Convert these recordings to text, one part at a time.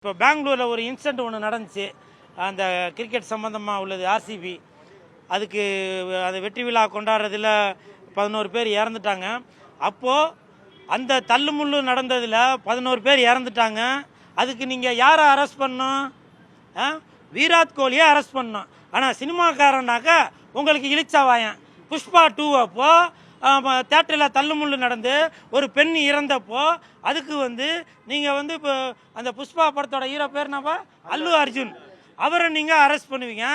இப்போ பெங்களூரில் ஒரு இன்சிடென்ட் ஒன்று நடந்துச்சு. அந்த கிரிக்கெட் சம்மந்தமாக உள்ளது ஆர்சிபி. அதுக்கு அந்த வெற்றி விழா கொண்டாடுறதில் 11 பேர் இறந்துட்டாங்க. அப்போது அந்த தள்ளுமுள்ளு நடந்ததில் 11 பேர் இறந்துட்டாங்க. அதுக்கு நீங்கள் யாரை அரெஸ்ட் பண்ணணும்? விராட் கோலியை அரெஸ்ட் பண்ணணும். ஆனால் சினிமாக்காரனாக்கா உங்களுக்கு இழிச்சவாயன். புஷ்பா 2 அப்போது தேட்டரில் தள்ளுமுள்ளு நடந்து ஒரு பெண் இறந்தப்போ அதுக்கு நீங்கள் இப்போ அந்த புஷ்பா படத்தோட ஹீரோ பேர் என்னப்பா? அல்லு அர்ஜுன். அவரை நீங்கள் அரெஸ்ட் பண்ணுவீங்க.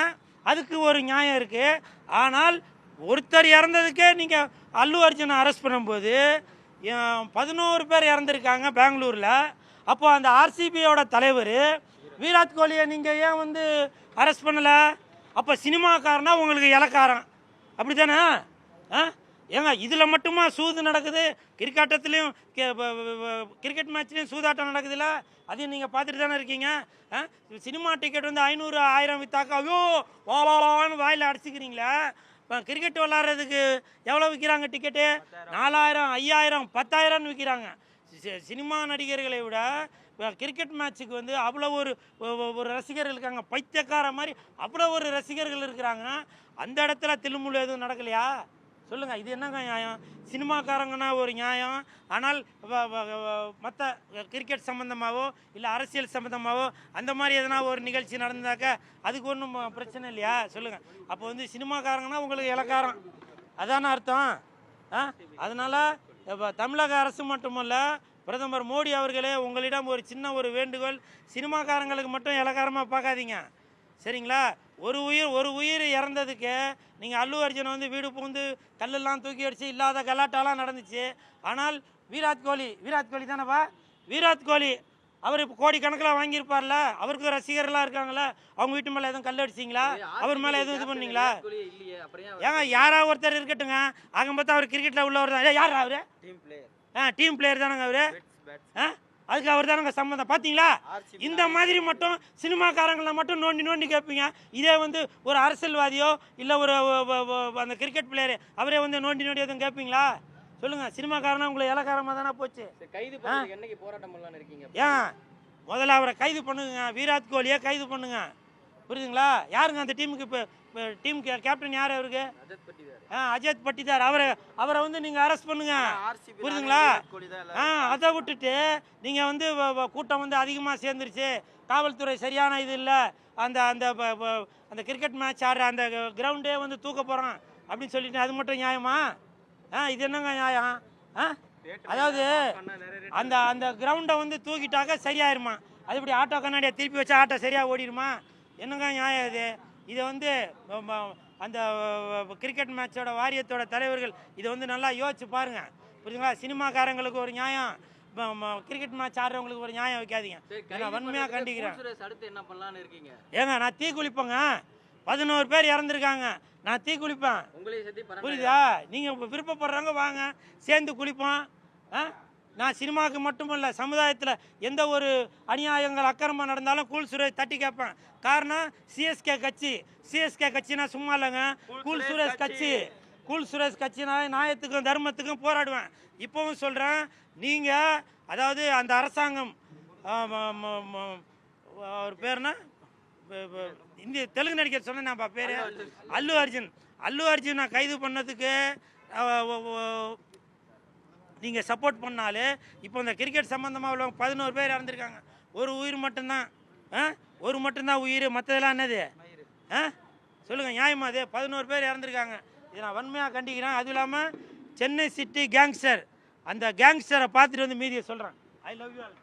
அதுக்கு ஒரு நியாயம் இருக்குது. ஆனால் ஒருத்தர் இறந்ததுக்கே நீங்கள் அல்லு அர்ஜுனை அரெஸ்ட் பண்ணும்போது 11 பேர் இறந்துருக்காங்க பெங்களூரில். அப்போ அந்த ஆர்சிபியோட தலைவர் விராட் கோலியை நீங்கள் ஏன் அரெஸ்ட் பண்ணலை? அப்போ சினிமாக்காரனா உங்களுக்கு இலக்காரன், அப்படி தானே? ஏங்க இதில் மட்டுமா சூது நடக்குது? கிரிக்கெட்டத்துலேயும் கிரிக்கெட் மேட்ச்லேயும் சூதாட்டம் நடக்குதுல்ல? அதையும் நீங்கள் பார்த்துட்டு தானே இருக்கீங்க. சினிமா டிக்கெட் 500 1000 விற்றாக்கா ஐயோ வான்னு வாயில் அடிச்சுக்கிறீங்களே. இப்போ கிரிக்கெட் விளாட்றதுக்கு எவ்வளோ விற்கிறாங்க டிக்கெட்டு? 4000 5000 10,000 விற்கிறாங்க. சினிமா நடிகர்களை விட கிரிக்கெட் மேட்ச்சுக்கு அவ்வளோ ஒரு ரசிகர்கள் இருக்காங்க. பைத்தியக்கார மாதிரி அவ்வளோ ஒரு ரசிகர்கள் இருக்கிறாங்க. அந்த இடத்துல தில்லுமுள்ளு எதுவும் நடக்கலையா? சொல்லுங்கள், இது என்னங்க நியாயம்? சினிமாக்காரங்கன்னா ஒரு நியாயம், ஆனால் மற்ற கிரிக்கெட் சம்மந்தமாகவோ இல்லை அரசியல் சம்மந்தமாகவோ அந்த மாதிரி எதனா ஒரு நிகழ்ச்சி நடந்தாக்க அதுக்கு ஒன்றும் பிரச்சனை இல்லையா? சொல்லுங்கள். அப்போ சினிமாக்காரங்கன்னா உங்களுக்கு இலக்காரம், அதான அர்த்தம்? அதனால் இப்போ தமிழக அரசு மட்டுமல்ல, பிரதமர் மோடி அவர்களே உங்களிடம் ஒரு சின்ன வேண்டுகோள், சினிமாக்காரங்களுக்கு மட்டும் இலக்காரமாக பார்க்காதீங்க, சரிங்களா? ஒரு உயிர் இறந்ததுக்கு நீங்கள் அல்லு அர்ஜுனை வீடு புகுந்து கல்லெல்லாம் தூக்கி அடித்து இல்லாத கலாட்டாலாம் நடந்துச்சு. ஆனால் விராட் கோலி தானேப்பா? விராட் கோலி அவர் இப்போ கோடிக்கணக்கில் வாங்கியிருப்பார்ல, அவருக்கு ரசிகர்களாக இருக்காங்களே, அவங்க வீட்டு மேலே எதுவும் கல் அடிச்சிங்களா? அவர் மேலே எதுவும் இது பண்ணீங்களா? ஏங்க யாராவது ஒருத்தர் இருக்கட்டுங்க, ஆக பார்த்தா அவர் கிரிக்கெட்டில் உள்ளவர் தான். யார் அவர்? டீம் பிளேயர் தானேங்க அவர். அதுக்கு அவர் தானங்க சம்மந்தம். பார்த்தீங்களா? இந்த மாதிரி மட்டும் சினிமாக்காரங்களை மட்டும் நோண்டி கேட்பீங்க. இதே ஒரு அரசியல்வாதியோ இல்லை ஒரு அந்த கிரிக்கெட் பிளேயர் அவரே நோண்டி எதுவும் கேட்பீங்களா? சொல்லுங்கள். சினிமாக்காரனா உங்களை இலக்காரமாக தானே போச்சு. கைது என்னைக்கு போராட்டம் பண்ணலான்னு இருக்கீங்க? ஏன் முதல்ல அவரை கைது பண்ணுங்க, விராட் கோலியை கைது பண்ணுங்க, புரியுதுங்களா? யாருங்க அந்த டீமுக்கு இப்போ டீம் கேப்டன் யார் அவருக்கு? அஜித் பட்டிதார். அவரை நீங்கள் அரெஸ்ட் பண்ணுங்க, புரியுதுங்களா? அதை விட்டுட்டு நீங்கள் கூட்டம் அதிகமாக சேர்ந்துருச்சு, காவல்துறை சரியான இது இல்லை, அந்த அந்த அந்த கிரிக்கெட் மேட்ச் ஆடுற அந்த கிரவுண்டே தூக்க போகிறோம் அப்படின்னு சொல்லிட்டு அது மட்டும் நியாயமா? இது என்னங்க நியாயம்? அதாவது அந்த அந்த கிரவுண்டை தூக்கிட்டாக்க சரியாயிருமா? அது இப்படி ஆட்டோ கண்ணாடியை திருப்பி வச்சா ஆட்டோ சரியாக ஓடிடுமா? என்னங்க நியாயம் இது? இதை அந்த கிரிக்கெட் மேட்சோட வாரியத்தோட தலைவர்கள் இதை நல்லா யோசிச்சு பாருங்க, புரியுதுங்களா? சினிமாக்காரங்களுக்கு ஒரு நியாயம், கிரிக்கெட் மேட்ச் ஆடுறவங்களுக்கு ஒரு நியாயம் வைக்காதீங்க. நான் வன்மையாக கண்டிக்கிறேன். ஏங்க நான் தீ குளிப்பேங்க. 11 பேர் இறந்துருக்காங்க, நான் தீ குளிப்பேன், புரியுதா? நீங்கள் விருப்பப்படுறவங்க வாங்க, சேர்ந்து குளிப்போம். நான் சினிமாவுக்கு மட்டுமல்ல, சமுதாயத்தில் எந்த ஒரு அநியாயங்கள் அக்கிரமம் நடந்தாலும் கூல் சுரேஷ் தட்டி கேட்பேன். காரணம் சிஎஸ்கே கட்சினா சும்மா இல்லைங்க. கூல் சுரேஷ் கட்சினா நியாயத்துக்கும் தர்மத்துக்கும் போராடுவேன். இப்போவும் சொல்கிறேன், நீங்கள் அதாவது அந்த அரசாங்கம் அவர் பேர்னா இந்திய தெலுங்கு நடிகர் சொன்னேன்ப்பா பேர் அல்லு அர்ஜுன் நான் கைது பண்ணதுக்கு நீங்கள் சப்போர்ட் பண்ணாலே இப்போ இந்த கிரிக்கெட் சம்மந்தமாக உள்ளவங்க 11 பேர் இறந்துருக்காங்க. ஒரு உயிர் மட்டும்தான், உயிர், மற்றதெல்லாம் என்னது? சொல்லுங்கள், நியாயமா அது? 11 பேர் இறந்துருக்காங்க. இதை நான் வன்மையாக கண்டிக்கிறேன். அதுவும் இல்லாமல் சென்னை சிட்டி கேங்ஸ்டர், அந்த கேங்ஸ்டரை பார்த்துட்டு மீதியை சொல்கிறேன். I love you all.